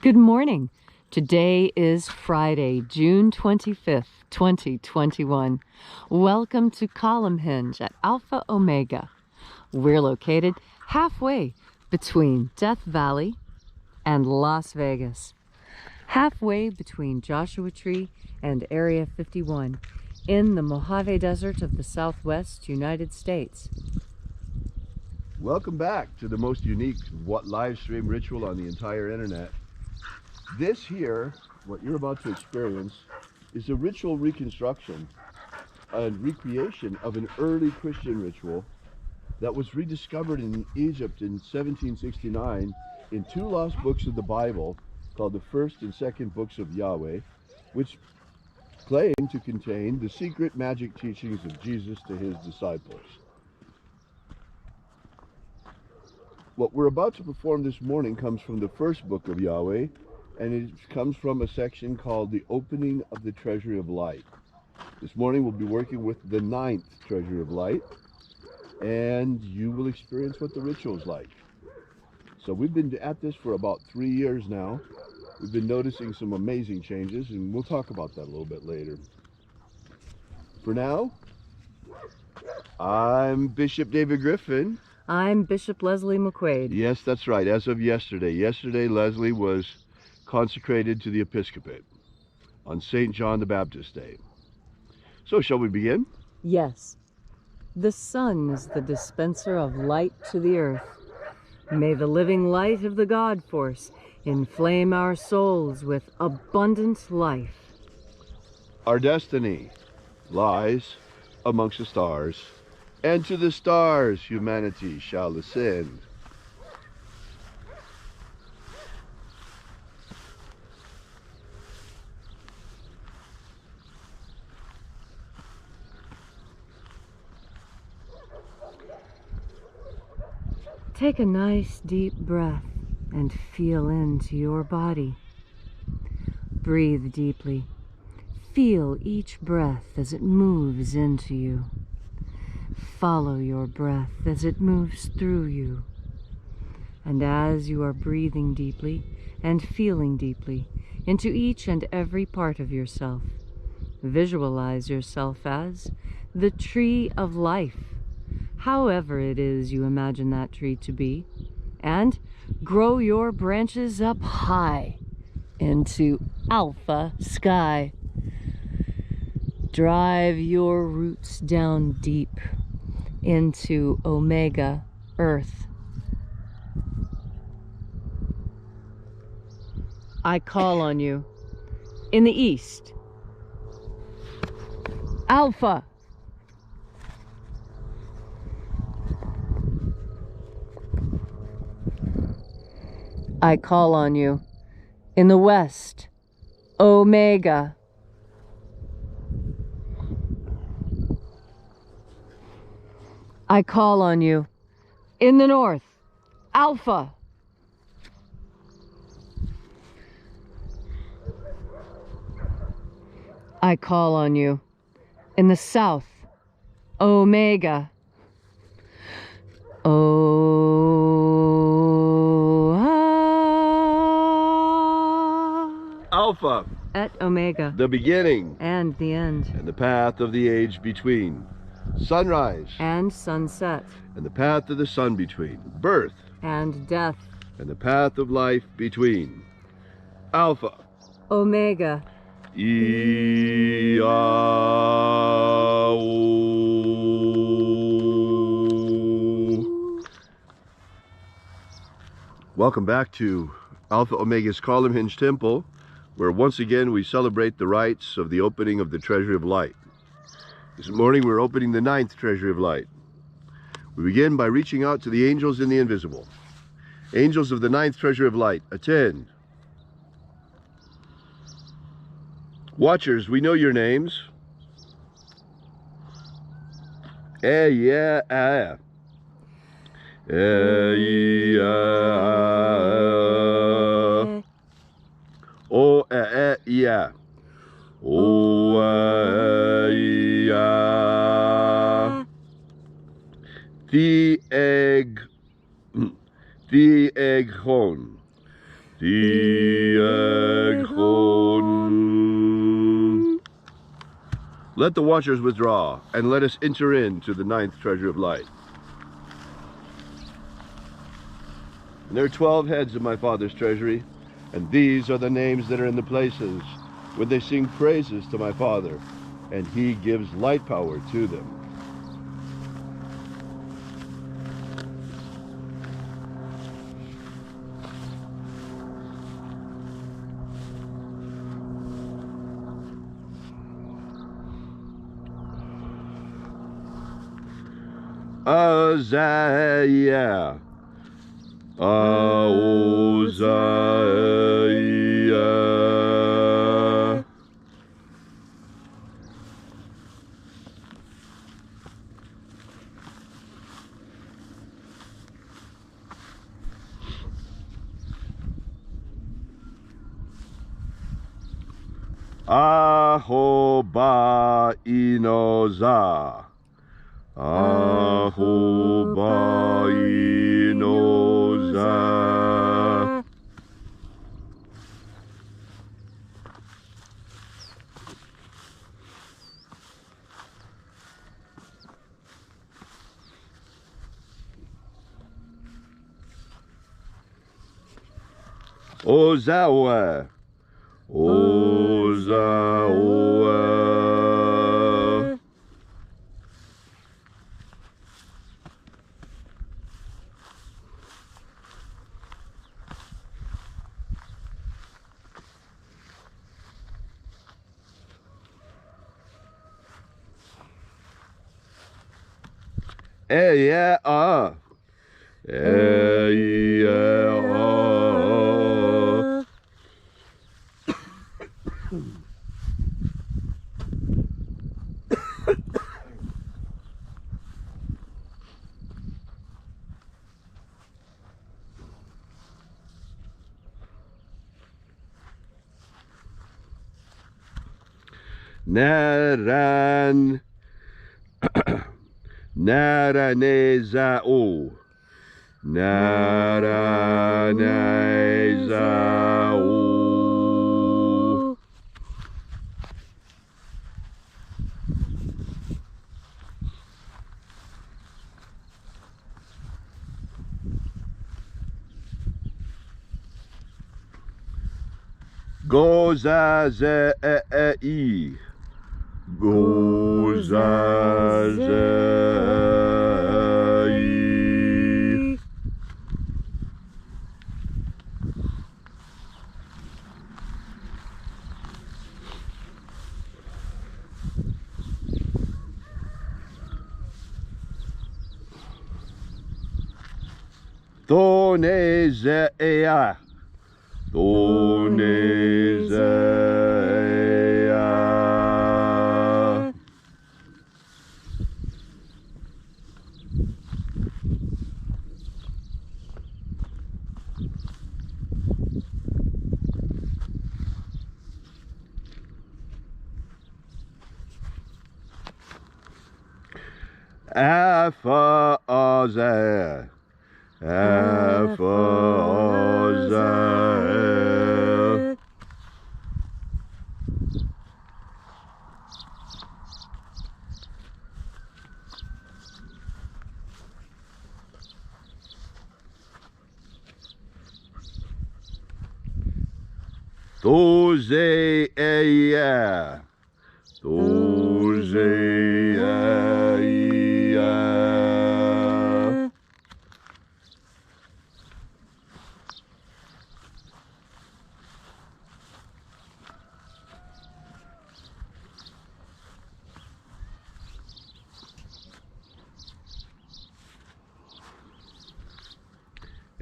Good morning. Today is Friday, June 25th, 2021. Welcome to Column Hinge at Alpha Omega. We're located halfway between Death Valley and Las Vegas. Halfway between Joshua Tree and Area 51 in the Mojave Desert of the Southwest United States. Welcome back to the most unique live stream ritual on the entire internet. This here, what you're about to experience, is a ritual reconstruction and recreation of an early Christian ritual that was rediscovered in Egypt in 1769 in two lost books of the Bible called the First and Second Books of Yahweh, which claim to contain the secret magic teachings of Jesus to his disciples. What we're about to perform this morning comes from the first book of Yahweh, and it comes from a section called the Opening of the Treasury of Light. This morning we'll be working with the 9th Treasury of Light, and you will experience what the ritual is like. So we've been at this for about 3 years now. We've been noticing some amazing changes, and we'll talk about that a little bit later. For now, I'm Bishop David Griffin. I'm Bishop Leslie McQuaid. Yes, that's right. As of yesterday. Yesterday, Leslie was consecrated to the episcopate on St. John the Baptist Day. So, shall we begin? Yes. The sun is the dispenser of light to the earth. May the living light of the God Force inflame our souls with abundant life. Our destiny lies amongst the stars, and to the stars humanity shall ascend. Take a nice deep breath and feel into your body. Breathe deeply. Feel each breath as it moves into you. Follow your breath as it moves through you. And as you are breathing deeply and feeling deeply into each and every part of yourself, visualize yourself as the tree of life, however it is you imagine that tree to be, and grow your branches up high into alpha sky. Drive your roots down deep into omega earth. I call on you in the east, alpha. I call on you in the west, omega. I call on you in the north, alpha. I call on you in the south, omega. Alpha, et omega, the beginning and the end, and the path of the age between. Sunrise and sunset, and the path of the sun between. Birth and death, and the path of life between. Alpha, omega, Welcome back to Alpha Omega's Column Hinge Temple, where once again we celebrate the rites of the opening of the Treasury of Light. This morning we're opening the 9th Treasury of Light. We begin by reaching out to the angels in the invisible. Angels of the 9th Treasury of Light, attend. Watchers, we know your names. Yeah. Oh, yeah. Oh, yeah. The egg hon. Let the watchers withdraw, and let us enter into the 9th treasure of light. And there are 12 heads of my Father's treasury, and these are the names that are in the places when they sing praises to my Father, and he gives light power to them. Uzziah, Uzziah. Ahoba Inoza. Ahoba Inoza. Ozawa. Ozawa. Yeah, Naran Naranezao Naranezao. Gozazei Gozazei. Thonezea. Thonezea. Aphazah. Aphazah. Thozea. Thozea.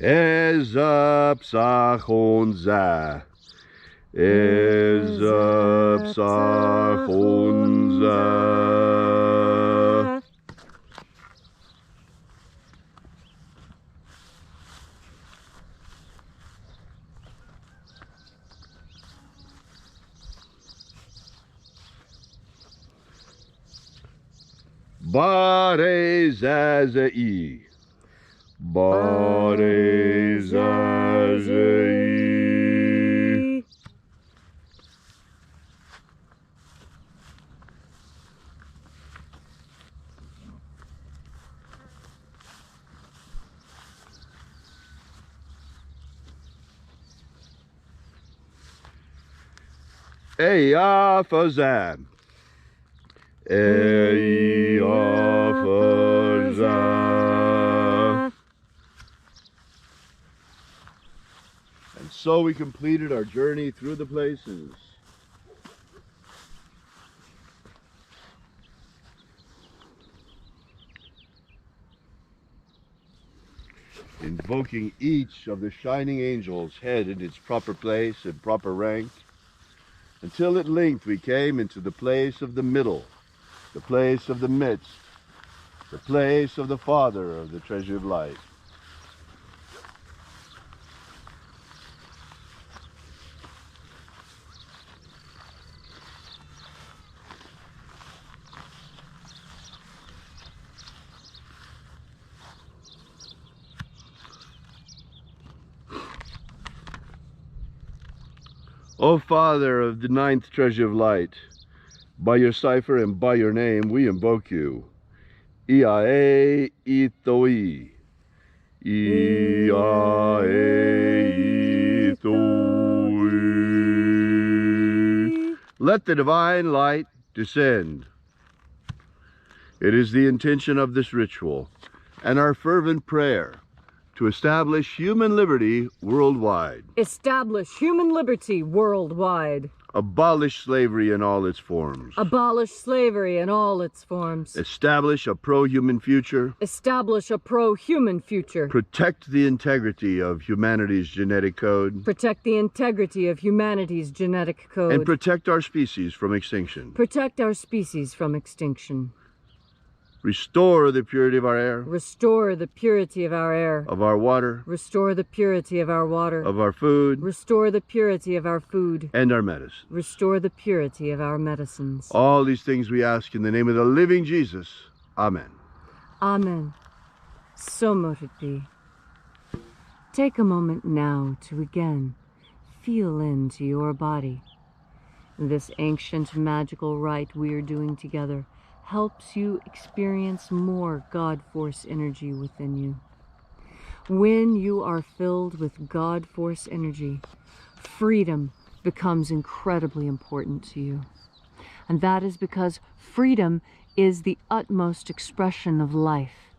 Ezapsachonza. Ezapsachonza. Barezazai. Barezazai. Eya Fazam. Eya Fazam. And so we completed our journey through the places. Invoking each of the shining angels' head in its proper place and proper rank, until at length we came into the place of the middle, the place of the midst, the place of the Father of the Treasure of Light. O Father of the ninth Treasure of Light, by your cipher and by your name we invoke you. Iae Itoi. Iae Itoi. Let the divine light descend. It is the intention of this ritual and our fervent prayer to establish human liberty worldwide. Establish human liberty worldwide. Abolish slavery in all its forms. Abolish slavery in all its forms. Establish a pro-human future. Establish a pro-human future. Protect the integrity of humanity's genetic code. Protect the integrity of humanity's genetic code. And protect our species from extinction. Protect our species from extinction. Restore the purity of our air. Restore the purity of our air. Of our water. Restore the purity of our water. Of our food. Restore the purity of our food. And our medicine. Restore the purity of our medicines. All these things we ask in the name of the living Jesus. Amen. Amen. So mote it be. Take a moment now to again feel into your body. This ancient magical rite we are doing together helps you experience more God Force energy within you. When you are filled with God Force energy, freedom becomes incredibly important to you. And that is because freedom is the utmost expression of life.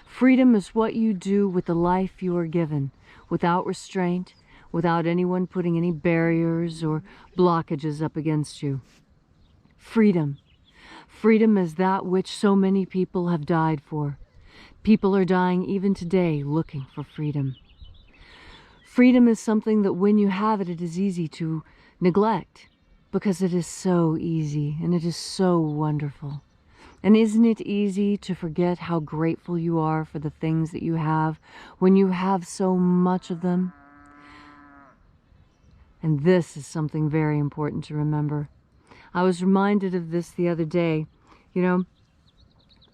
Freedom is what you do with the life you are given, without restraint, without anyone putting any barriers or blockages up against you. Freedom. Freedom is that which so many people have died for. People are dying even today looking for freedom. Freedom is something that when you have it, it is easy to neglect because it is so easy and it is so wonderful. And isn't it easy to forget how grateful you are for the things that you have when you have so much of them? And this is something very important to remember. I was reminded of this the other day. You know,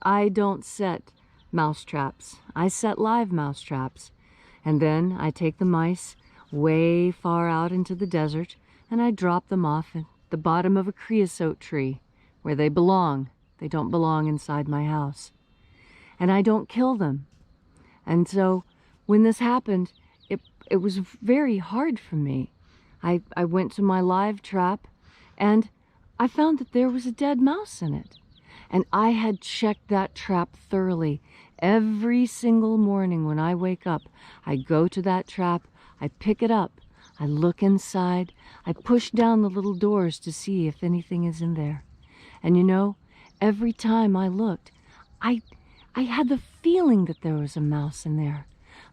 I don't set mouse traps. I set live mouse traps. And then I take the mice way far out into the desert and I drop them off at the bottom of a creosote tree where they belong. They don't belong inside my house. And I don't kill them. And so when this happened, it was very hard for me. I went to my live trap and I found that there was a dead mouse in it. And I had checked that trap thoroughly. Every single morning when I wake up, I go to that trap, I pick it up, I look inside, I push down the little doors to see if anything is in there. And you know, every time I looked, I had the feeling that there was a mouse in there,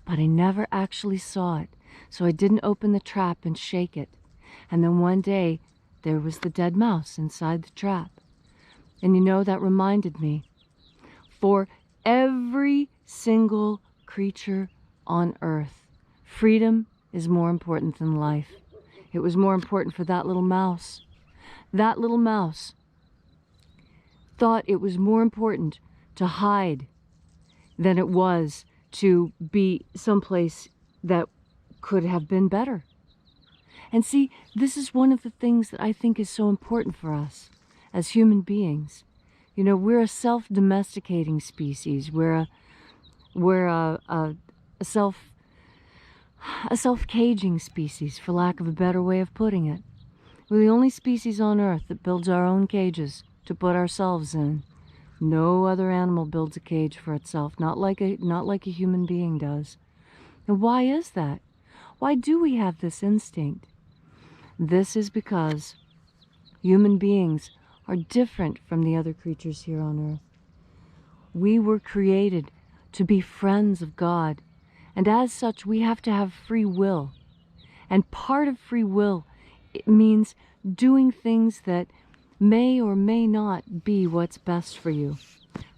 but I never actually saw it. So I didn't open the trap and shake it. And then one day, there was the dead mouse inside the trap. And you know, that reminded me, for every single creature on earth, freedom is more important than life. It was more important for that little mouse. That little mouse thought it was more important to hide than it was to be someplace that could have been better. And see, this is one of the things that I think is so important for us as human beings. You know, we're a self-domesticating species. We're a self-caging species, for lack of a better way of putting it. We're the only species on Earth that builds our own cages to put ourselves in. No other animal builds a cage for itself, not like a human being does. And why is that? Why do we have this instinct? This is because human beings are different from the other creatures here on Earth. We were created to be friends of God, and as such we have to have free will. And part of free will, it means doing things that may or may not be what's best for you.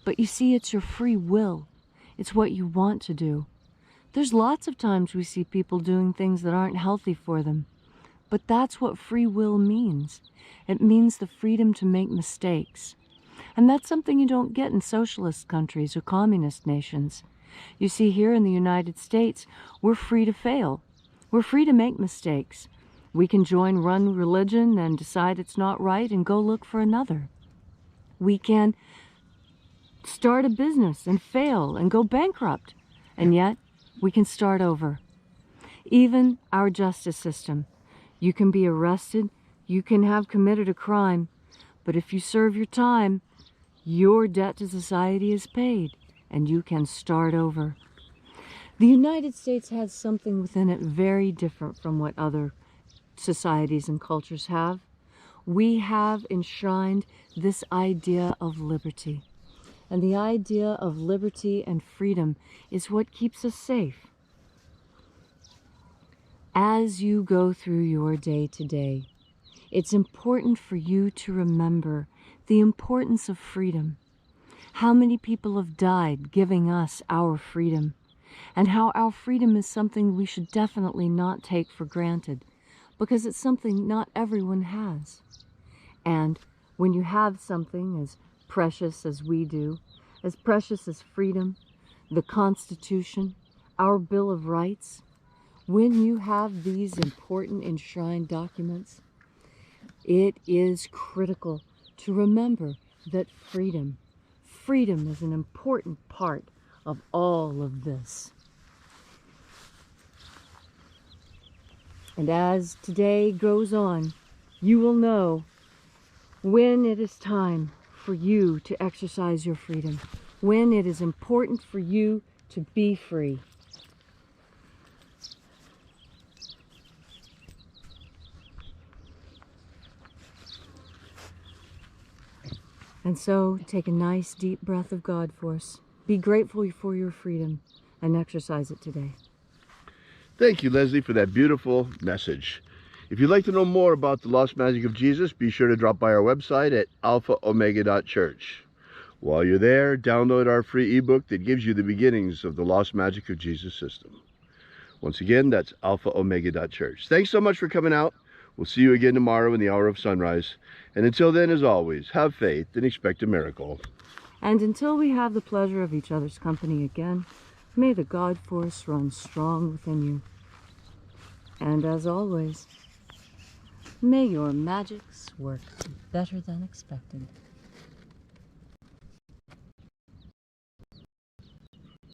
But you see, it's your free will. It's what you want to do. There's lots of times we see people doing things that aren't healthy for them. But that's what free will means. It means the freedom to make mistakes. And that's something you don't get in socialist countries or communist nations. You see, here in the United States, we're free to fail. We're free to make mistakes. We can join one religion and decide it's not right and go look for another. We can start a business and fail and go bankrupt. And yet, we can start over. Even our justice system. You can be arrested, you can have committed a crime, but if you serve your time, your debt to society is paid, and you can start over. The United States has something within it very different from what other societies and cultures have. We have enshrined this idea of liberty. And the idea of liberty and freedom is what keeps us safe. As you go through your day to day, it's important for you to remember the importance of freedom. How many people have died giving us our freedom, and how our freedom is something we should definitely not take for granted, because it's something not everyone has. And when you have something as precious as we do, as precious as freedom, the Constitution, our Bill of Rights, when you have these important enshrined documents, it is critical to remember that freedom is an important part of all of this. And as today goes on, you will know when it is time for you to exercise your freedom, when it is important for you to be free. And so, take a nice deep breath of God force. Be grateful for your freedom and exercise it today. Thank you, Leslie, for that beautiful message. If you'd like to know more about the Lost Magic of Jesus, be sure to drop by our website at alphaomega.church. While you're there, download our free ebook that gives you the beginnings of the Lost Magic of Jesus system. Once again, that's alphaomega.church. Thanks so much for coming out. We'll see you again tomorrow in the hour of sunrise. And until then, as always, have faith and expect a miracle. And until we have the pleasure of each other's company again, may the God force run strong within you. And as always, may your magics work better than expected.